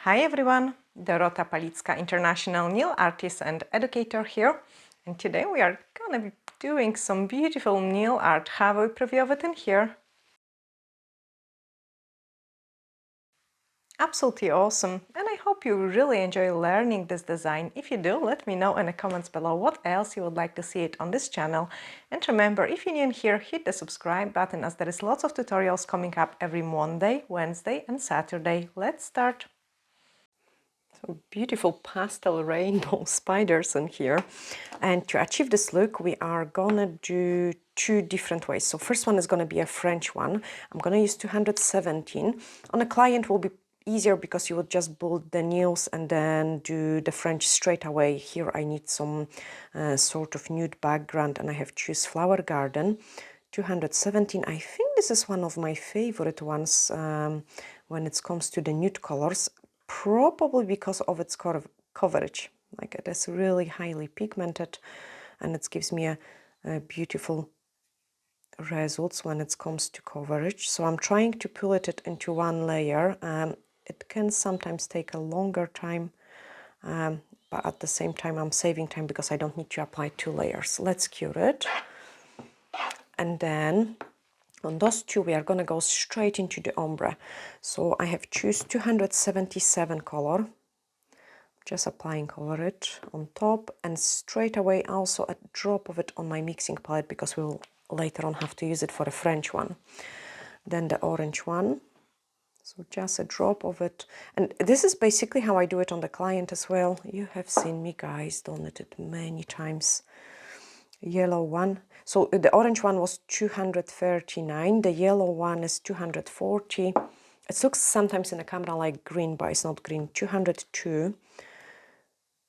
Hi everyone, Dorota International nail artist and educator here, and today we are gonna be doing some beautiful nail art. Have a preview of it in here. Absolutely awesome, and I hope you really enjoy learning this design. If you do, let me know in the comments below what else you would like to see it on this channel. And remember, if you're new here, hit the subscribe button as there is lots of tutorials coming up every Monday, Wednesday and Saturday. Let's start. So beautiful pastel rainbow spiders in here, and to achieve this look we are gonna do two different ways. So first one is gonna be a French one. I'm gonna use 217. On a client will be easier because you would just build the nails and then do the French straight away. Here I need some sort of nude background, and I have choose Flower Garden 217. I think this is one of my favorite ones when it comes to the nude colors. Probably because of its coverage. Like it is really highly pigmented, and it gives me a beautiful results when it comes to coverage. So I'm trying to pull it into one layer. It can sometimes take a longer time, but at the same time I'm saving time because I don't need to apply two layers. Let's cure it, and then on those two we are going to go straight into the ombre. So I have choose 277 color, just applying coverage on top, and straight away also a drop of it on my mixing palette because we will later on have to use it for a French one. Then the orange one, so just a drop of it, and this is basically how I do it on the client as well. You have seen me guys done it many times. Yellow one, so the orange one was 239, the yellow one is 240. It looks sometimes in the camera like green, but it's not green. 202,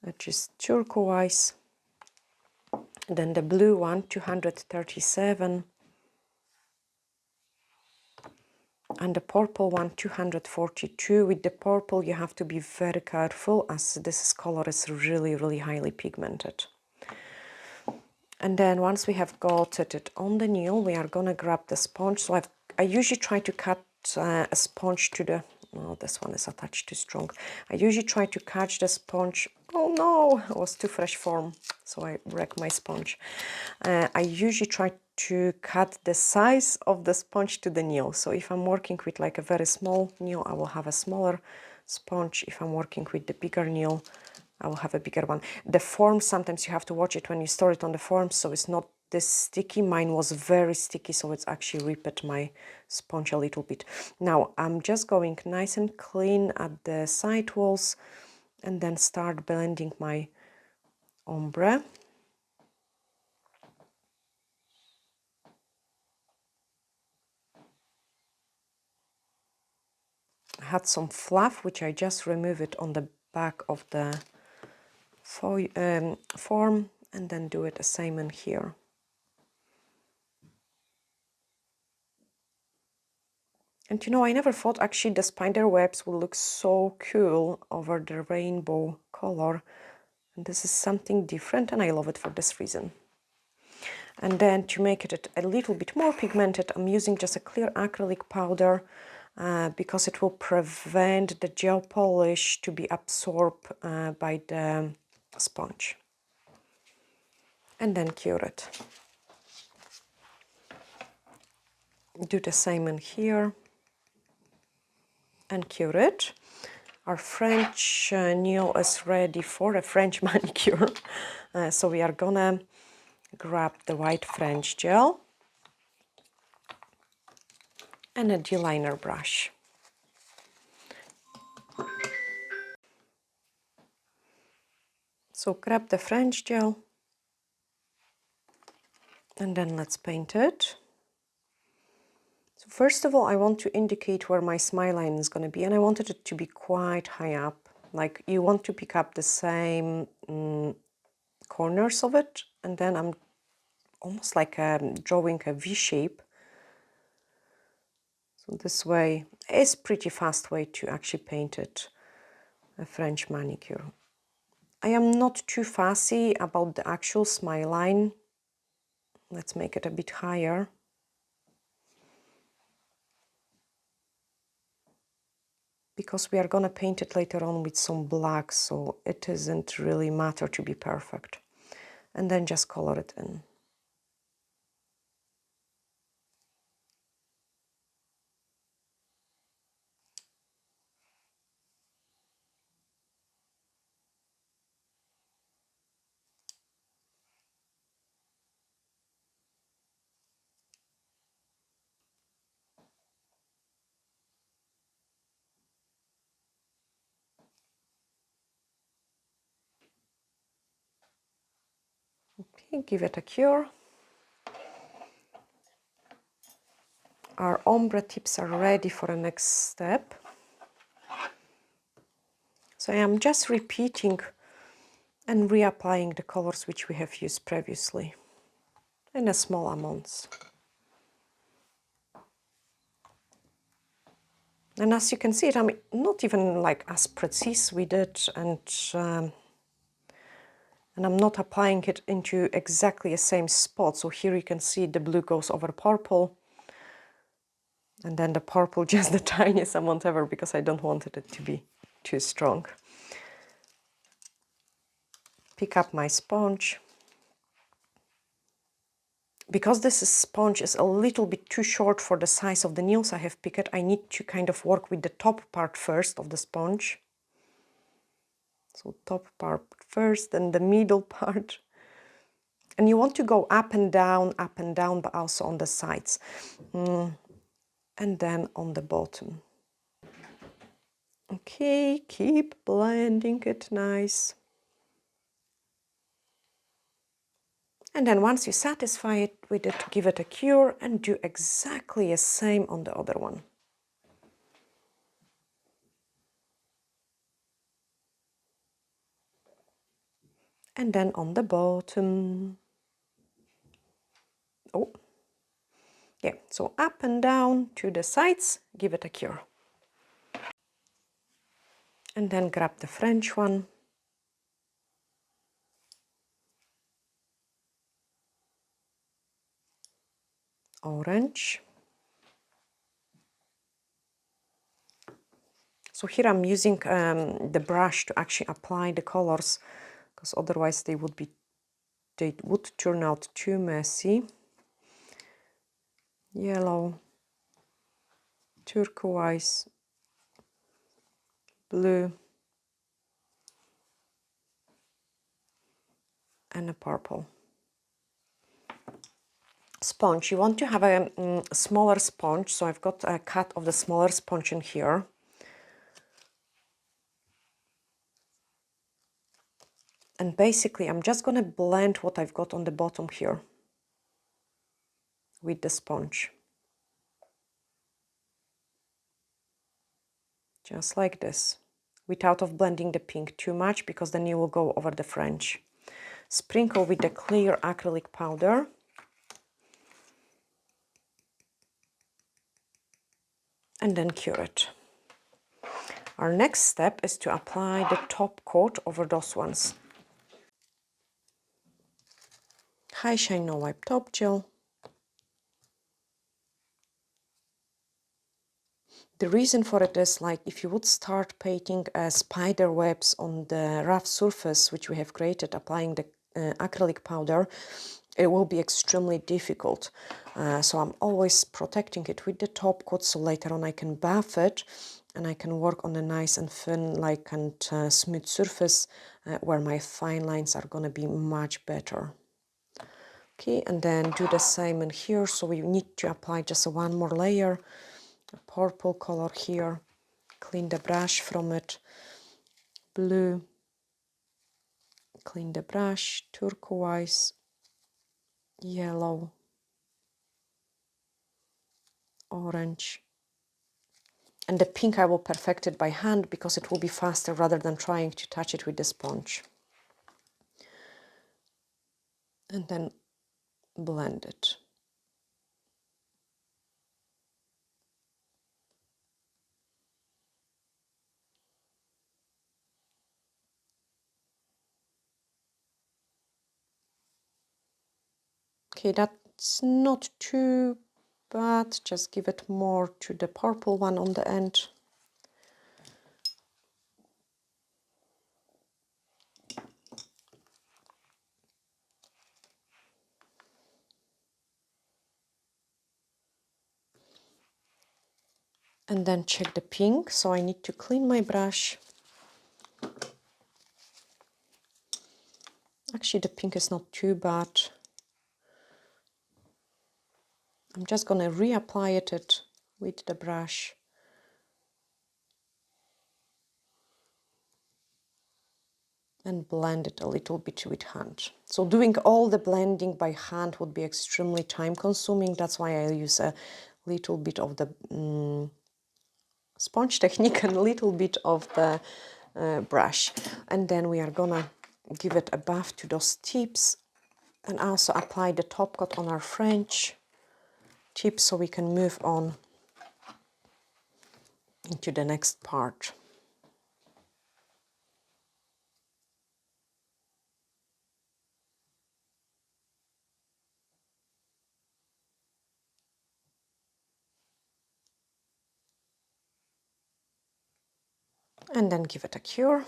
which is turquoise. Then the blue one, 237, and the purple one, 242. With the purple you have to be very careful as this color is really highly pigmented. And then once we have got it on the nail, we are gonna grab the sponge. So I usually try to cut a sponge to the, oh, this one is attached too strong. I usually try to catch the sponge. Oh no, it was too fresh form, so I wrecked my sponge. I usually try to cut the size of the sponge to the nail. So if I'm working with like a very small nail, I will have a smaller sponge. If I'm working with the bigger nail, I will have a bigger one. The form, sometimes you have to watch it when you store it on the form, so it's not this sticky. Mine was very sticky, so it's actually ripped my sponge a little bit. Now I'm just going nice and clean at the side walls and then start blending my ombre. I had some fluff, which I just remove it on the back of the form, and then do it the same in here. And you know, I never thought actually the spider webs would look so cool over the rainbow color. And this is something different, and I love it for this reason. And then to make it a little bit more pigmented, I'm using just a clear acrylic powder because it will prevent the gel polish to be absorbed by the sponge. And then cure it. Do the same in here and cure it. Our French nail is ready for a French manicure. So we are gonna grab the white French gel and a D-liner brush. So grab the French gel and then let's paint it. So first of all, I want to indicate where my smile line is going to be, and I wanted it to be quite high up. Like you want to pick up the same corners of it, and then I'm almost like drawing a V shape. So this way is pretty fast way to actually paint it, a French manicure. I am not too fussy about the actual smile line. Let's make it a bit higher. because we are gonna paint it later on with some black, so it doesn't really matter to be perfect. And then just color it in. Okay, give it a cure. Our ombre tips are ready for the next step. So I am just repeating and reapplying the colors which we have used previously in a small amounts. And as you can see, I'm not even like as precise with it, and I'm not applying it into exactly the same spot. So here you can see the blue goes over purple, and then the purple just the tiniest amount ever, because I don't want it to be too strong. Pick up my sponge. Because this sponge is a little bit too short for the size of the nails I have picked, I need to kind of work with the top part first of the sponge. So top part first, then the middle part. And you want to go up and down, but also on the sides. And then on the bottom. Okay, keep blending it nice. And then once you satisfy it with it, give it a cure and do exactly the same on the other one. And then on the bottom. Oh, yeah, so up and down to the sides, give it a cure. And then grab the French one. Orange. So here I'm using the brush to actually apply the colors, because otherwise they would turn out too messy. Yellow, turquoise, blue, and a purple. Sponge, you want to have a smaller sponge, so I've got a cut of the smaller sponge in here. And basically I'm just going to blend what I've got on the bottom here with the sponge. Just like this, without of blending the pink too much, because then you will go over the French. Sprinkle with the clear acrylic powder. And then cure it. Our next step is to apply the top coat over those ones. High Shine No Wipe Top Gel. The reason for it is, like, if you would start painting spider webs on the rough surface which we have created, applying the acrylic powder, it will be extremely difficult. So I'm always protecting it with the top coat, so later on I can buff it and I can work on a nice and thin, like, and smooth surface where my fine lines are gonna be much better. Okay, and then do the same in here. So we need to apply just one more layer, a purple color here, clean the brush from it, blue, clean the brush, turquoise, yellow, orange, and the pink I will perfect it by hand because it will be faster rather than trying to touch it with the sponge. And then blend it. Okay, that's not too bad. Just give it more to the purple one on the end. And then check the pink, so I need to clean my brush. Actually, the pink is not too bad. I'm just gonna reapply it with the brush. And blend it a little bit with hand. So doing all the blending by hand would be extremely time consuming. That's why I use a little bit of the sponge technique and a little bit of the brush. And then we are gonna give it a buff to those tips and also apply the top coat on our French tip so we can move on into the next part. And then give it a cure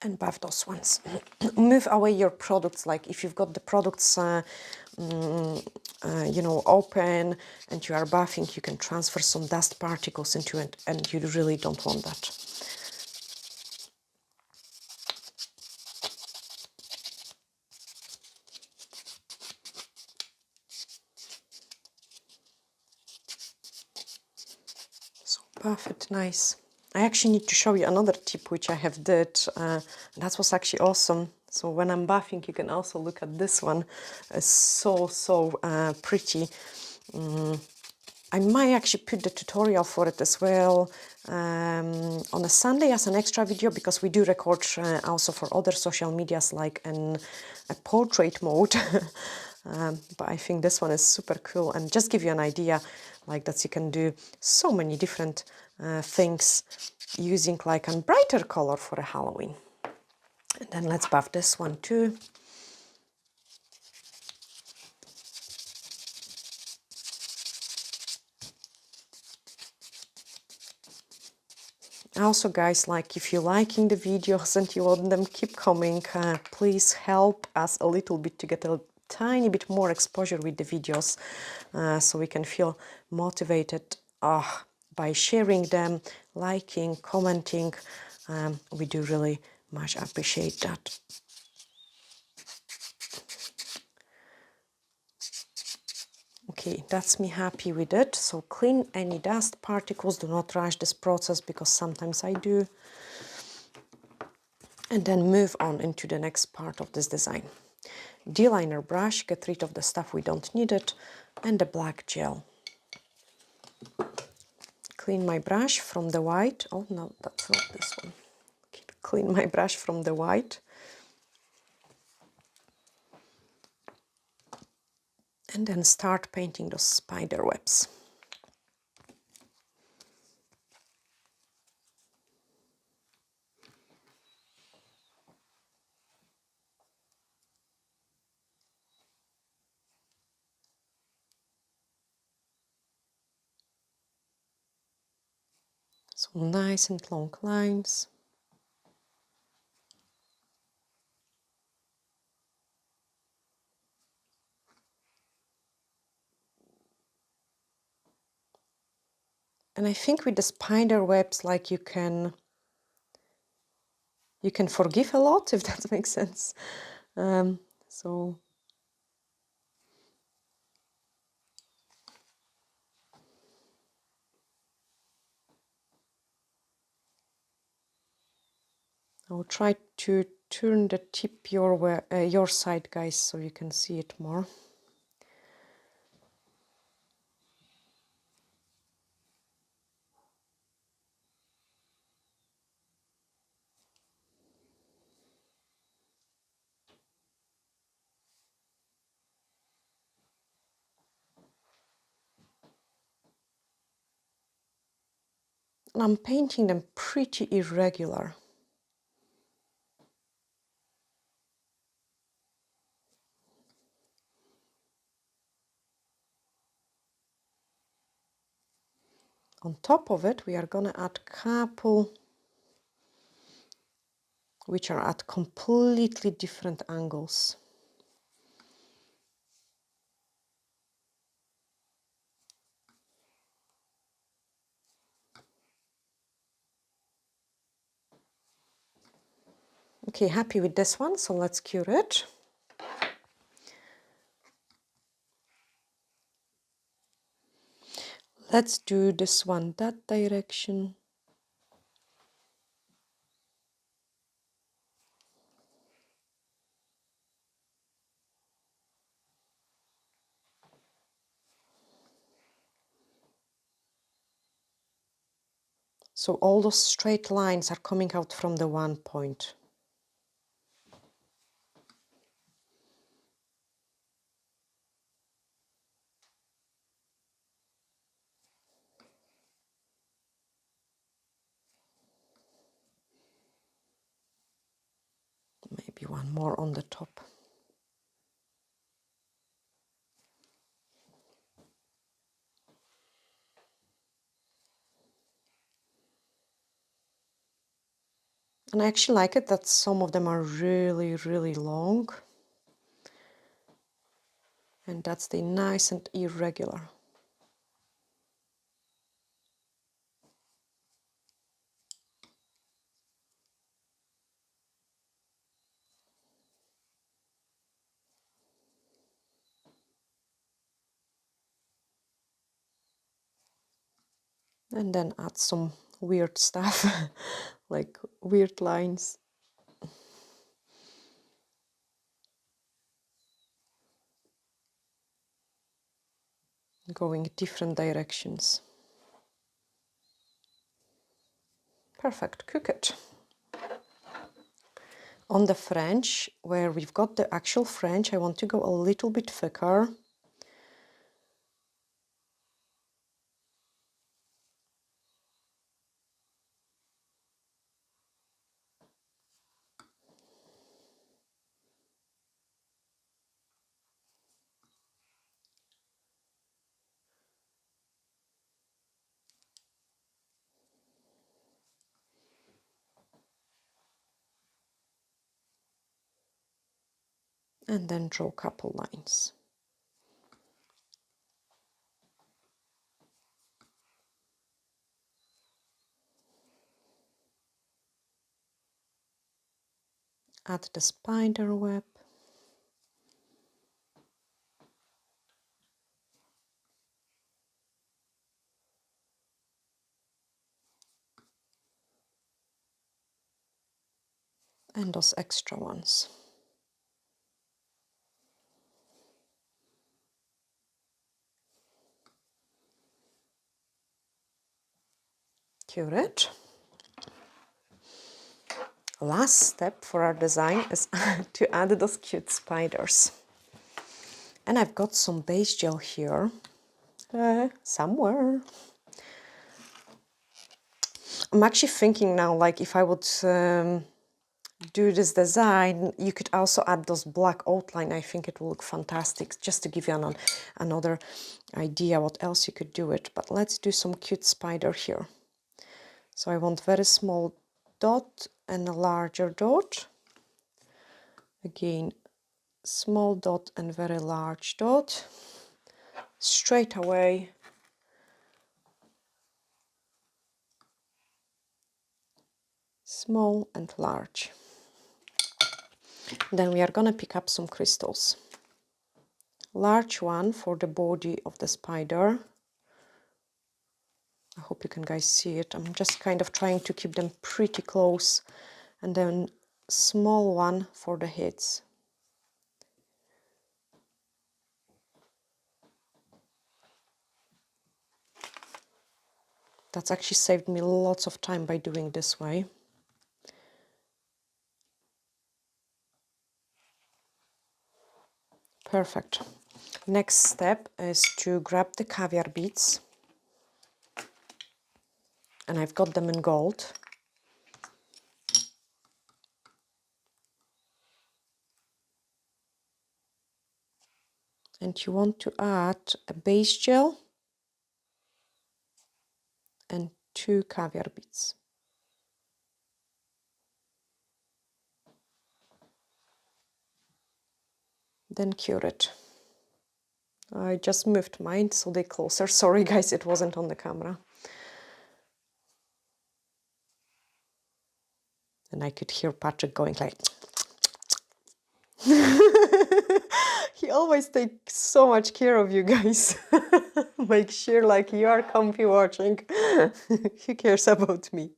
and buff those ones. Move away your products, like if you've got the products you know, open and you are buffing, you can transfer some dust particles into it, and you really don't want that. So buff it nice. I actually need to show you another tip which I have did. That was actually awesome. So when I'm buffing, you can also look at this one. It's so pretty. I might actually put the tutorial for it as well on a Sunday as an extra video, because we do record also for other social medias, like in a portrait mode. But I think this one is super cool, and just give you an idea like that you can do so many different things using like a brighter color for a Halloween. And then let's buff this one too. Also, guys, like if you're liking the videos and you want them keep coming, please help us a little bit to get a tiny bit more exposure with the videos, so we can feel motivated by sharing them, liking, commenting. We do really much appreciate that. Okay, that's me happy with it. So clean any dust particles. Do not rush this process, because sometimes I do. And then move on into the next part of this design. D-liner brush, get rid of the stuff we don't need it, and the black gel. Clean my brush from the white. Oh no, that's not this one. Clean my brush from the white. And then start painting those spider webs. So nice and long lines. And I think with the spider webs, like you can forgive a lot, if that makes sense. So I'll try to turn the tip your side, guys, so you can see it more. And I'm painting them pretty irregular. On top of it, we are gonna add a couple which are at completely different angles. Okay, happy with this one, so let's cure it. Let's do this one that direction. So all those straight lines are coming out from the one point. Maybe one more on the top. And I actually like it that some of them are really, really long. And that's the nice and irregular. And then add some weird stuff, like weird lines. Going different directions. Perfect, cook it. On the French, where we've got the actual French, I want to go a little bit thicker. And then draw a couple lines. Add the spider web. And those extra ones. Cure it. Last step for our design is to add those cute spiders. And I've got some base gel here, somewhere. I'm actually thinking now, like if I would do this design, you could also add those black outline. I think it will look fantastic, just to give you another idea what else you could do it. But let's do some cute spider here. So I want very small dot and a larger dot. Again, small dot and very large dot. Straight away. Small and large. Then we are gonna pick up some crystals. Large one for the body of the spider. I hope you can guys see it. I'm just kind of trying to keep them pretty close. And then small one for the heads. That's actually saved me lots of time by doing this way. Perfect. Next step is to grab the caviar beads. And I've got them in gold. And you want to add a base gel and 2 caviar beads. Then cure it. I just moved mine so they're closer. Sorry guys, it wasn't on the camera. And I could hear Patrick going like... He always takes so much care of you guys. Make sure like you are comfy watching. He cares about me.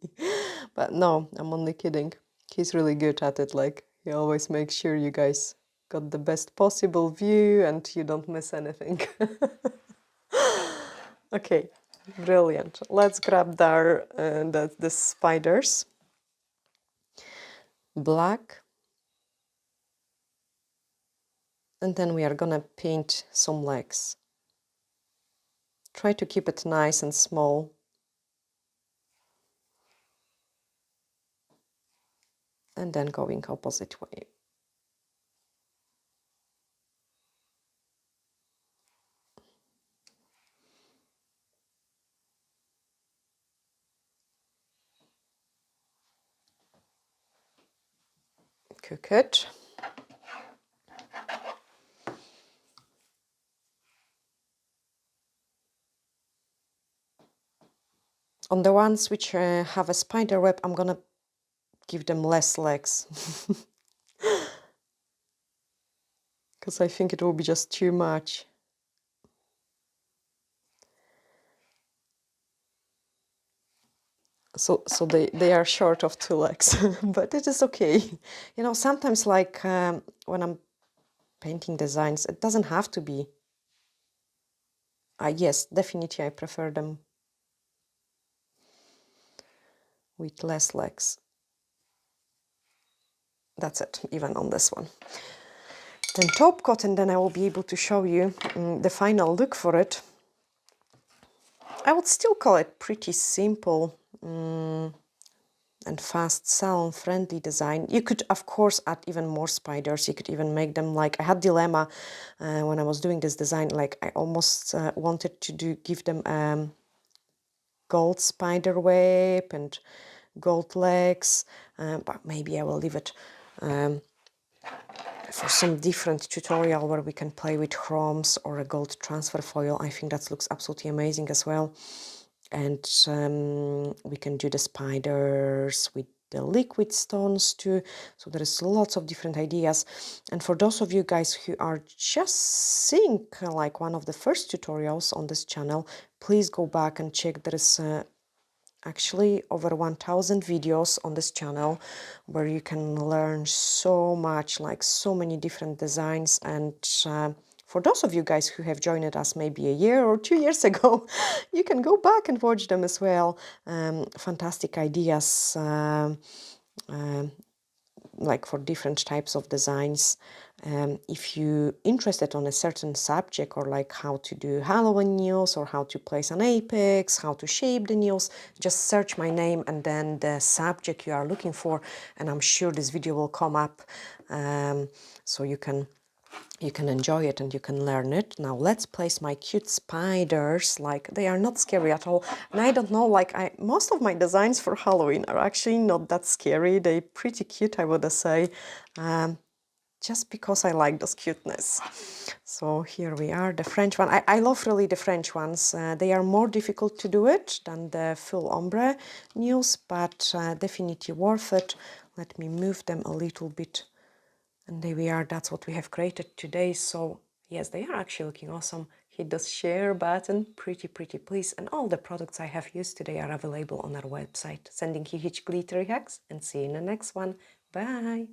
But no, I'm only kidding. He's really good at it. Like, he always makes sure you guys got the best possible view and you don't miss anything. Okay, brilliant. Let's grab the spiders. Black. And then we are gonna paint some legs. Try to keep it nice and small. And then going opposite way. Cook it. On the ones which have a spider web, I'm gonna give them less legs. Because I think it will be just too much. So they are short of 2 legs, but it is okay. You know, sometimes like when I'm painting designs, it doesn't have to be. Yes, definitely I prefer them with less legs. That's it, even on this one. Then top coat, and then I will be able to show you the final look for it. I would still call it pretty simple and fast, salon-friendly design. You could, of course, add even more spiders. You could even make them like... I had dilemma when I was doing this design. Like, I almost wanted to give them gold spider web and gold legs, but maybe I will leave it for some different tutorial where we can play with chromes or a gold transfer foil. I think that looks absolutely amazing as well. And we can do the spiders with the liquid stones too. So there is lots of different ideas. And for those of you guys who are just seeing like one of the first tutorials on this channel, please go back and check. There is actually over 1000 videos on this channel where you can learn so much, like so many different designs. And for those of you guys who have joined us maybe a year or 2 years ago, you can go back and watch them as well. Fantastic ideas like for different types of designs. If you're interested on a certain subject, or like how to do Halloween nails, or how to place an apex, how to shape the nails, just search my name and then the subject you are looking for, and I'm sure this video will come up, so you can enjoy it and you can learn it. Now let's place my cute spiders. Like, they are not scary at all. And I don't know, like, most of my designs for Halloween are actually not that scary. They're pretty cute, I would say, just because I like this cuteness. So here we are, the French one. I love really the French ones. They are more difficult to do it than the full ombre nails, but definitely worth it. Let me move them a little bit. And there we are, that's what we have created today. So yes, they are actually looking awesome. Hit the share button, pretty please. And all the products I have used today are available on our website. Sending you huge glittery hugs and see you in the next one. Bye!